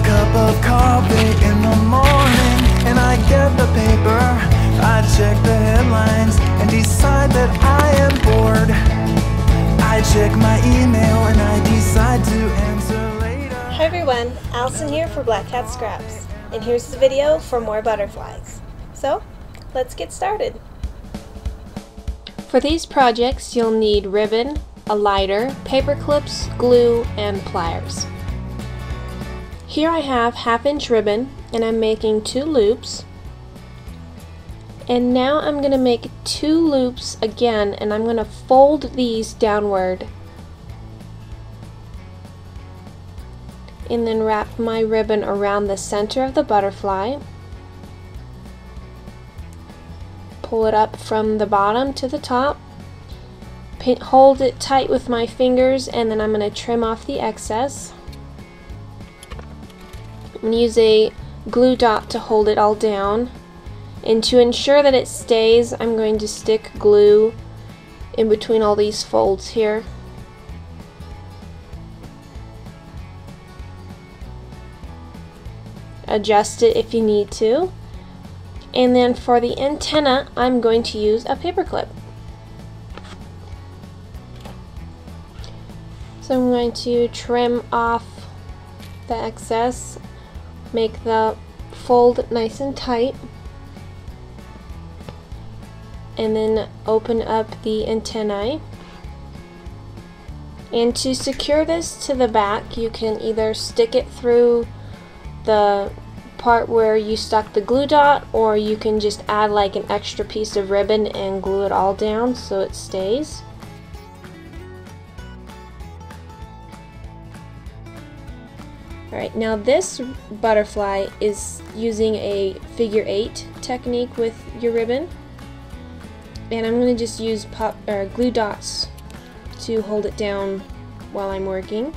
cup of coffee in the morning, and I get the paper. I check the headlines and decide that I am bored. I check my email and I decide to answer later. Hi everyone, Allison here for Black Cat Scraps, and here's the video for more butterflies. So, let's get started. For these projects, you'll need ribbon, a lighter, paper clips, glue, and pliers. Here I have 1/2" ribbon, and I'm making 2 loops. And now I'm going to make 2 loops again, and I'm going to fold these downward. And then wrap my ribbon around the center of the butterfly. Pull it up from the bottom to the top. Hold it tight with my fingers, and then I'm going to trim off the excess. I'm going to use a glue dot to hold it all down. And to ensure that it stays, I'm going to stick glue in between all these folds here. Adjust it if you need to. And then for the antenna, I'm going to use a paper clip. So I'm going to trim off the excess, make the fold nice and tight, and then open up the antennae. And to secure this to the back, you can either stick it through the part where you stuck the glue dot, or you can just add like an extra piece of ribbon and glue it all down so it stays. Alright, now this butterfly is using a figure 8 technique with your ribbon, and I'm going to just use glue dots to hold it down while I'm working.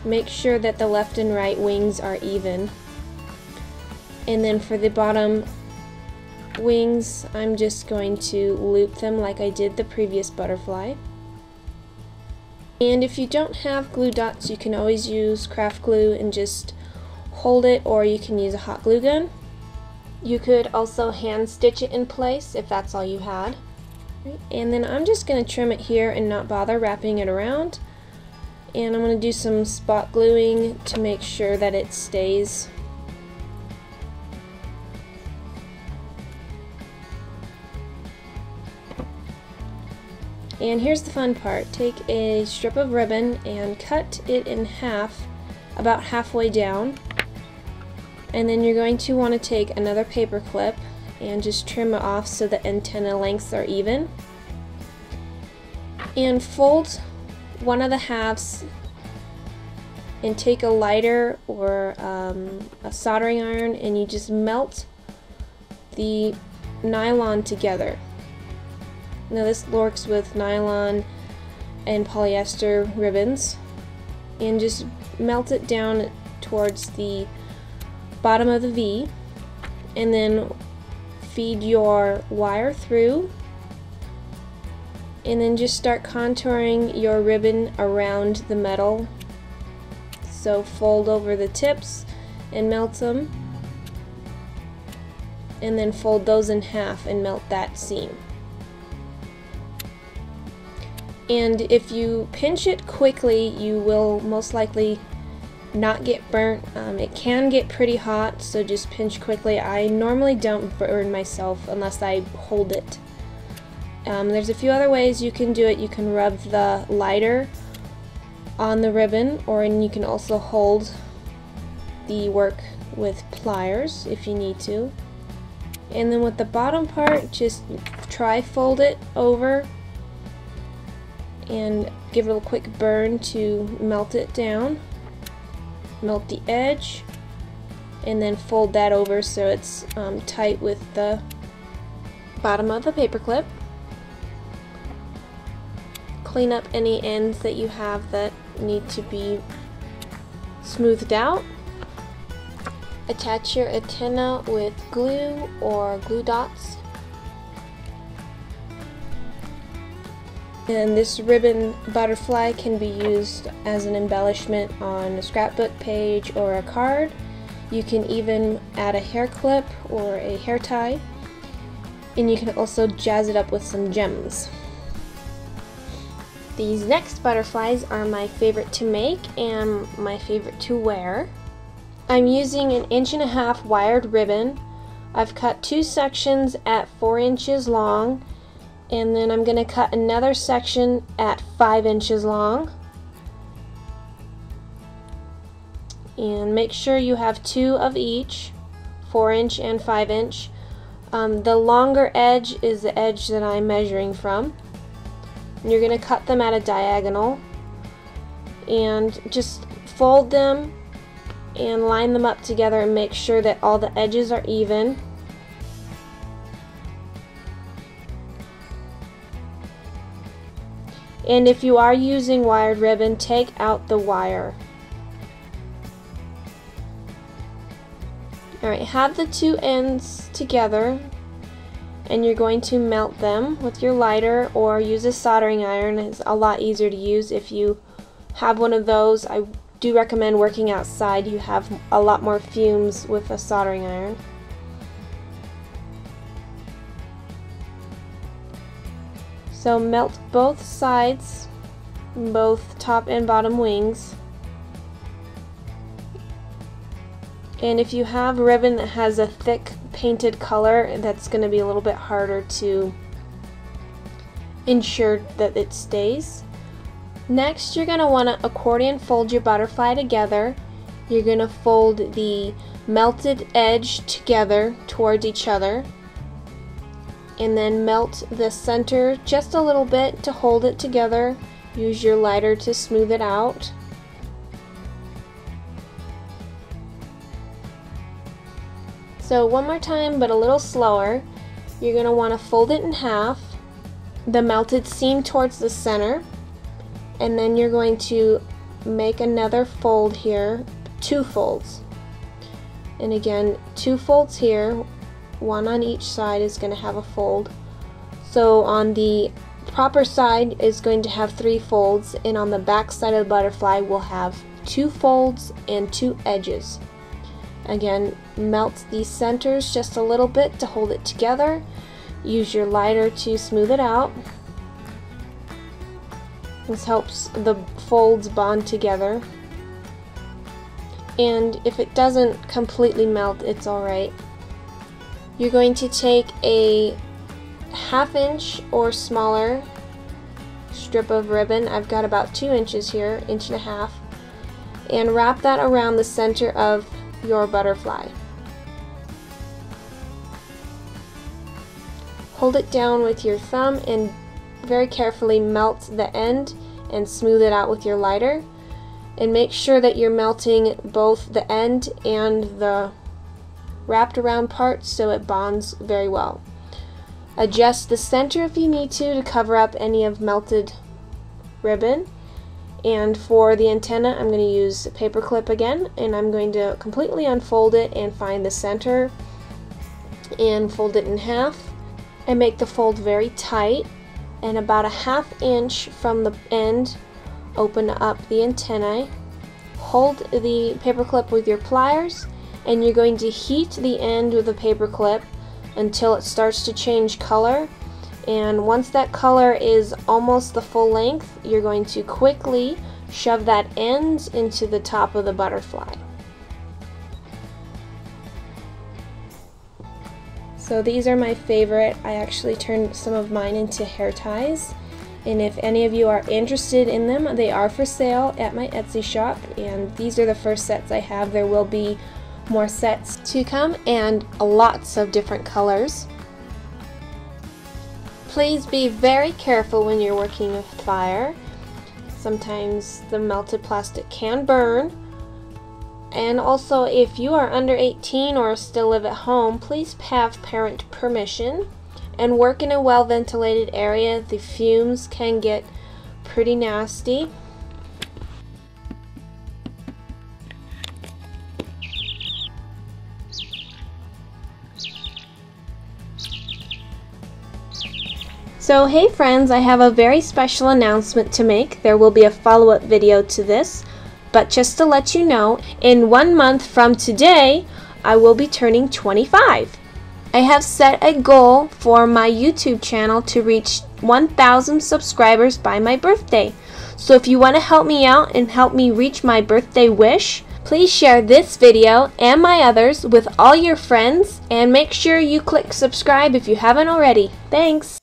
Make sure that the left and right wings are even. And then for the bottom wings, I'm just going to loop them like I did the previous butterfly. And if you don't have glue dots, you can always use craft glue and just hold it, or you can use a hot glue gun. You could also hand stitch it in place if that's all you had. And then I'm just going to trim it here and not bother wrapping it around. And I'm going to do some spot gluing to make sure that it stays. And here's the fun part. Take a strip of ribbon and cut it in half, about halfway down. And then you're going to want to take another paper clip and just trim it off so the antenna lengths are even. And fold one of the halves and take a lighter or a soldering iron, and you just melt the nylon together. Now this works with nylon and polyester ribbons, and just melt it down towards the bottom of the V, and then feed your wire through, and then just start contouring your ribbon around the metal. So fold over the tips and melt them, and then fold those in half and melt that seam. And if you pinch it quickly, you will most likely not get burnt. It can get pretty hot, so just pinch quickly. I normally don't burn myself unless I hold it. There's a few other ways you can do it. You can rub the lighter on the ribbon, or you can also hold the work with pliers if you need to. And then with the bottom part, just tri-fold it over and give it a quick burn to melt it down. Melt the edge, and then fold that over so it's tight with the bottom of the paper clip. Clean up any ends that you have that need to be smoothed out. Attach your antenna with glue or glue dots. And this ribbon butterfly can be used as an embellishment on a scrapbook page or a card. You can even add a hair clip or a hair tie, and you can also jazz it up with some gems. These next butterflies are my favorite to make and my favorite to wear. I'm using an 1.5 inch wired ribbon. I've cut 2 sections at 4 inches long, and then I'm going to cut another section at 5 inches long. And make sure you have 2 of each, 4 inch and 5 inch. The longer edge is the edge that I'm measuring from. And you're going to cut them at a diagonal and just fold them and line them up together and make sure that all the edges are even. And if you are using wired ribbon, take out the wire. Alright, have the 2 ends together, and you're going to melt them with your lighter or use a soldering iron. It's a lot easier to use if you have one of those. I do recommend working outside. You have a lot more fumes with a soldering iron. So melt both sides, both top and bottom wings. And if you have ribbon that has a thick painted color, that's going to be a little bit harder to ensure that it stays. Next, you're going to want to accordion fold your butterfly together. You're going to fold the melted edge together towards each other, and then melt the center just a little bit to hold it together. Use your lighter to smooth it out. So one more time, but a little slower. You're going to want to fold it in half, the melted seam towards the center, and then you're going to make another fold here, 2 folds. And again, 2 folds here, 1 on each side is going to have a fold. So on the proper side is going to have 3 folds, and on the back side of the butterfly we'll have 2 folds and 2 edges. Again, melt these centers just a little bit to hold it together. Use your lighter to smooth it out. This helps the folds bond together. And if it doesn't completely melt, it's alright. You're going to take a 1/2 inch or smaller strip of ribbon. I've got about 2 inches here, 1.5 inches, and wrap that around the center of your butterfly. Hold it down with your thumb and very carefully melt the end and smooth it out with your lighter, and make sure that you're melting both the end and the wrapped around part so it bonds very well. Adjust the center if you need to cover up any of melted ribbon. And for the antenna, I'm going to use a paper clip again, and I'm going to completely unfold it and find the center and fold it in half and make the fold very tight, and about a 1/2 inch from the end open up the antennae. Hold the paper clip with your pliers, and you're going to heat the end with the paper clip until it starts to change color. And once that color is almost the full length, you're going to quickly shove that end into the top of the butterfly. So these are my favorite. I actually turned some of mine into hair ties, and if any of you are interested in them, they are for sale at my Etsy shop, and these are the first sets I have. There will be more sets to come, and lots of different colors. Please be very careful when you're working with fire. Sometimes the melted plastic can burn. And also, if you are under 18 or still live at home, please have parent permission and work in a well-ventilated area. The fumes can get pretty nasty. So hey friends, I have a very special announcement to make. There will be a follow-up video to this, but just to let you know, in 1 month from today, I will be turning 25. I have set a goal for my YouTube channel to reach 1,000 subscribers by my birthday. So if you want to help me out and help me reach my birthday wish, please share this video and my others with all your friends and make sure you click subscribe if you haven't already. Thanks!